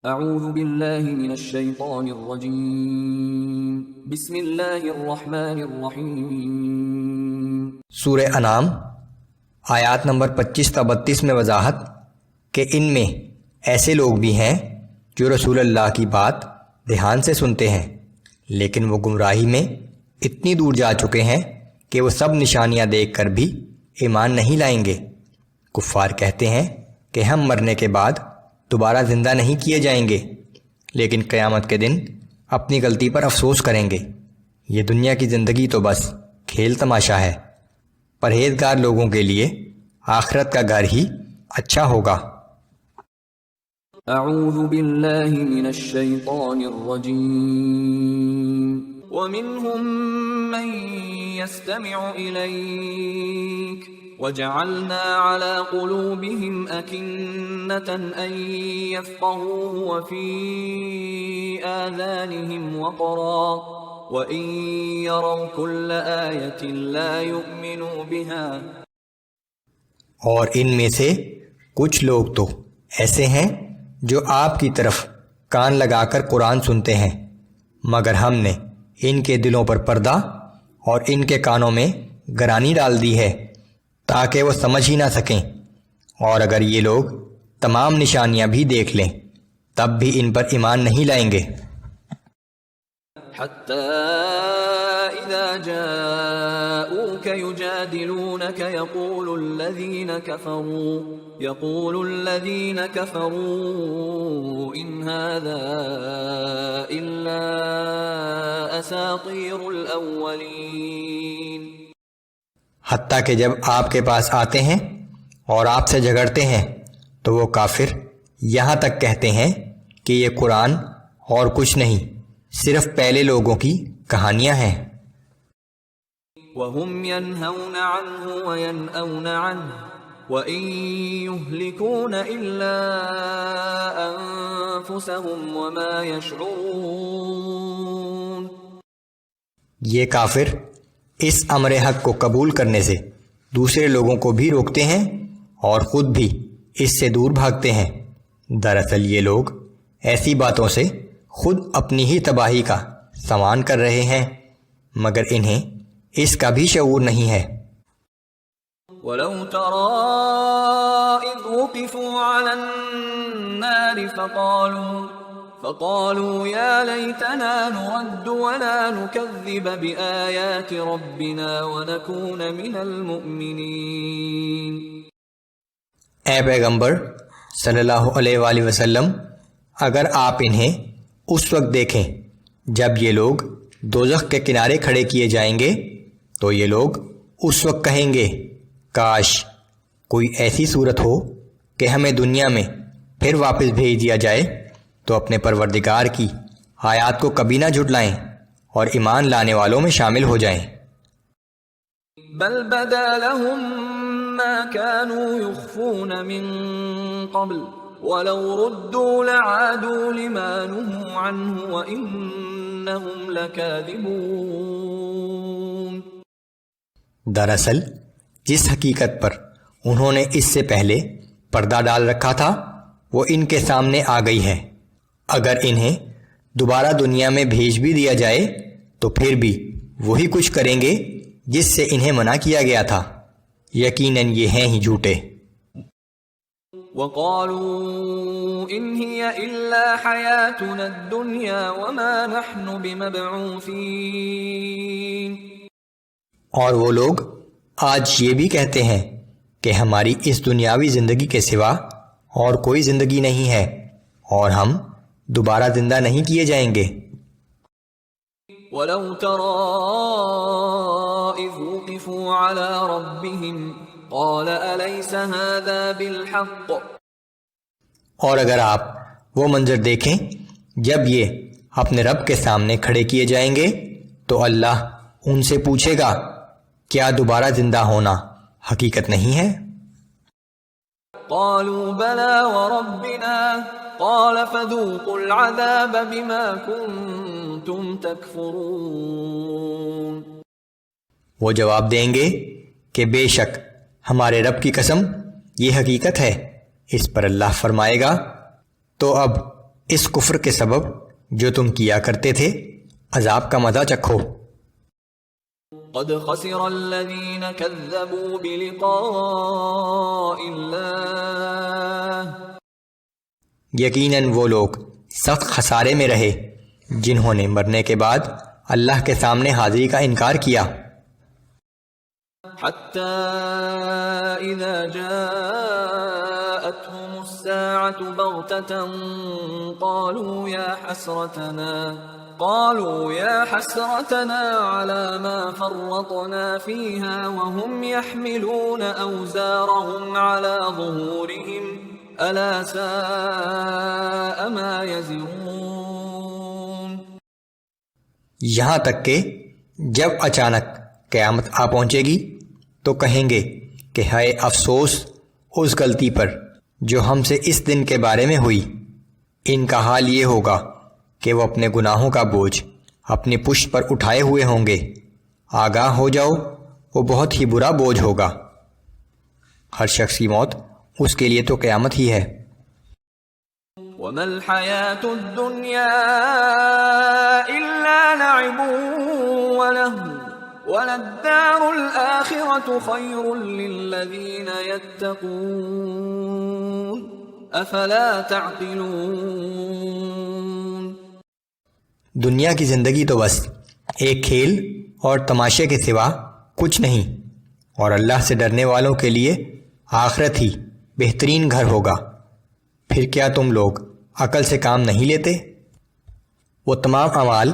اعوذ باللہ من الشیطان الرجیم بسم اللہ الرحمن الرحیم۔ سورہ انعام آیات نمبر 25 تا 32 میں وضاحت کہ ان میں ایسے لوگ بھی ہیں جو رسول اللہ کی بات دھیان سے سنتے ہیں، لیکن وہ گمراہی میں اتنی دور جا چکے ہیں کہ وہ سب نشانیاں دیکھ کر بھی ایمان نہیں لائیں گے۔ کفار کہتے ہیں کہ ہم مرنے کے بعد دوبارہ زندہ نہیں کیے جائیں گے، لیکن قیامت کے دن اپنی غلطی پر افسوس کریں گے۔ یہ دنیا کی زندگی تو بس کھیل تماشا ہے، پرہیزگار لوگوں کے لیے آخرت کا گھر ہی اچھا ہوگا۔ اعوذ باللہ من الشیطان الرجیم ومنهم من يستمع إليك وجعلنا على قلوبهم أكنة أن يفقهوه وفي آذانهم وقرا وإن يروا كل آية لا يؤمنوا بها۔ اور ان میں سے کچھ لوگ تو ایسے ہیں جو آپ کی طرف کان لگا کر قرآن سنتے ہیں، مگر ہم نے ان کے دلوں پر پردہ اور ان کے کانوں میں گرانی ڈال دی ہے تاکہ وہ سمجھ ہی نہ سکیں، اور اگر یہ لوگ تمام نشانیاں بھی دیکھ لیں تب بھی ان پر ایمان نہیں لائیں گے۔ حتى إذا جاءوك يجادلونك يقول الذين كفروا إن هذا إلا أساطير الأولين۔ حتیٰ کہ جب آپ کے پاس آتے ہیں اور آپ سے جھگڑتے ہیں تو وہ کافر یہاں تک کہتے ہیں کہ یہ قرآن اور کچھ نہیں، صرف پہلے لوگوں کی کہانیاں ہیں۔ وَهُمْ يَنْهَوْنَ عَنْهُ وَيَنْأَوْنَ عَنْهُ وَإِنْ يُهْلِكُونَ إِلَّا أَنفُسَهُمْ وَمَا يَشْعُرُونَ۔ یہ کافر اس امر حق کو قبول کرنے سے دوسرے لوگوں کو بھی روکتے ہیں اور خود بھی اس سے دور بھاگتے ہیں۔ دراصل یہ لوگ ایسی باتوں سے خود اپنی ہی تباہی کا سامان کر رہے ہیں، مگر انہیں اس کا بھی شعور نہیں ہے۔ وَلَوْ تَرَىٰ إِذْ وُقِفُوا عَلَى النَّارِ فَقَالُوا يَا لَيْتَنَا نُرَدُّ وَلَا نُكَذِّبَ بِآيَاتِ رَبِّنَا وَنَكُونَ مِنَ الْمُؤْمِنِينَ۔ اے پیغمبر صلی اللہ علیہ وآلہ وسلم، اگر آپ انہیں اس وقت دیکھیں جب یہ لوگ دوزخ کے کنارے کھڑے کیے جائیں گے تو یہ لوگ اس وقت کہیں گے کاش کوئی ایسی صورت ہو کہ ہمیں دنیا میں پھر واپس بھیج دیا جائے تو اپنے پروردگار کی آیات کو کبھی نہ جھٹلائیں اور ایمان لانے والوں میں شامل ہو جائیں۔ بل بدا لهم ما كانوا يخفون من قبل وَلَوْ رُدُّوا لَعَادُوا لِمَا نُهُوا عَنْهُ وَإِنَّهُمْ لَكَاذِبُونَ۔ دراصل جس حقیقت پر انہوں نے اس سے پہلے پردہ ڈال رکھا تھا وہ ان کے سامنے آ گئی ہے۔ اگر انہیں دوبارہ دنیا میں بھیج بھی دیا جائے تو پھر بھی وہی کچھ کریں گے جس سے انہیں منع کیا گیا تھا، یقیناً یہ ہیں ہی جھوٹے۔ وَقَالُوا إِنْ هِيَ إِلَّا حَيَاتُنَا الدُّنْيَا وَمَا نَحْنُ بِمَبْعُوثِينَ۔ اور وہ لوگ آج یہ بھی کہتے ہیں کہ ہماری اس دنیاوی زندگی کے سوا اور کوئی زندگی نہیں ہے اور ہم دوبارہ زندہ نہیں کیے جائیں گے۔ وَلَوْ تَرَىٰ إِذْ وُقِفُوا عَلَىٰ رَبِّهِمْ قَالَ أَلَيْسَ هَذَا بِالْحَقِّ۔ اور اگر آپ وہ منظر دیکھیں جب یہ اپنے رب کے سامنے کھڑے کیے جائیں گے تو اللہ ان سے پوچھے گا کیا دوبارہ زندہ ہونا حقیقت نہیں ہے؟ قالوا بلى وربنا قال فذوقوا العذاب بما كنتم تكفرون۔ وہ جواب دیں گے کہ بے شک ہمارے رب کی قسم یہ حقیقت ہے۔ اس پر اللہ فرمائے گا تو اب اس کفر کے سبب جو تم کیا کرتے تھے عذاب کا مزہ چکھو۔ قد خسر الذين كذبوا بلقاء الله یقیناً وہ لوگ سخت خسارے میں رہے جنہوں نے مرنے کے بعد اللہ کے سامنے حاضری کا انکار کیا۔ حتى إذا جاءتهم الساعة بغتة قالوا يا حسرتنا على ما فرطنا فيها وهم يحملون أوزارهم على ظهورهم ألا ساء ما يزرون۔ یہاں تک کہ جب اچانک قیامت آ پہنچے گی تو کہیں گے کہ ہائے افسوس اس غلطی پر جو ہم سے اس دن کے بارے میں ہوئی۔ ان کا حال یہ ہوگا کہ وہ اپنے گناہوں کا بوجھ اپنی پشت پر اٹھائے ہوئے ہوں گے۔ آگاہ ہو جاؤ وہ بہت ہی برا بوجھ ہوگا۔ ہر شخص کی موت اس کے لیے تو قیامت ہی ہے۔ وما الحياة الدنيا إلا لعب ولهو وللدار الآخرة خير للذين يتقون أفلا تعقلون۔ دنیا کی زندگی تو بس ایک کھیل اور تماشے کے سوا کچھ نہیں، اور اللہ سے ڈرنے والوں کے لیے آخرت ہی بہترین گھر ہوگا۔ پھر کیا تم لوگ عقل سے کام نہیں لیتے؟ وہ تمام اعمال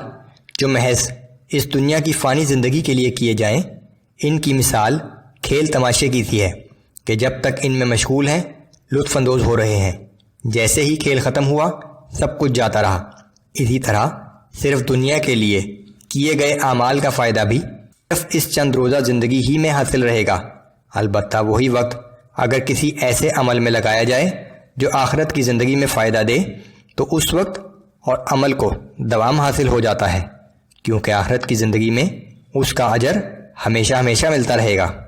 جو محض اس دنیا کی فانی زندگی کے لیے کیے جائیں، ان کی مثال کھیل تماشے کی سی ہے کہ جب تک ان میں مشغول ہیں لطف اندوز ہو رہے ہیں، جیسے ہی کھیل ختم ہوا سب کچھ جاتا رہا۔ اسی طرح صرف دنیا کے لیے کیے گئے اعمال کا فائدہ بھی صرف اس چند روزہ زندگی ہی میں حاصل رہے گا۔ البتہ وہی وقت اگر کسی ایسے عمل میں لگایا جائے جو آخرت کی زندگی میں فائدہ دے تو اس وقت اور عمل کو دوام حاصل ہو جاتا ہے، کیونکہ آخرت کی زندگی میں اس کا اجر ہمیشہ ہمیشہ ملتا رہے گا۔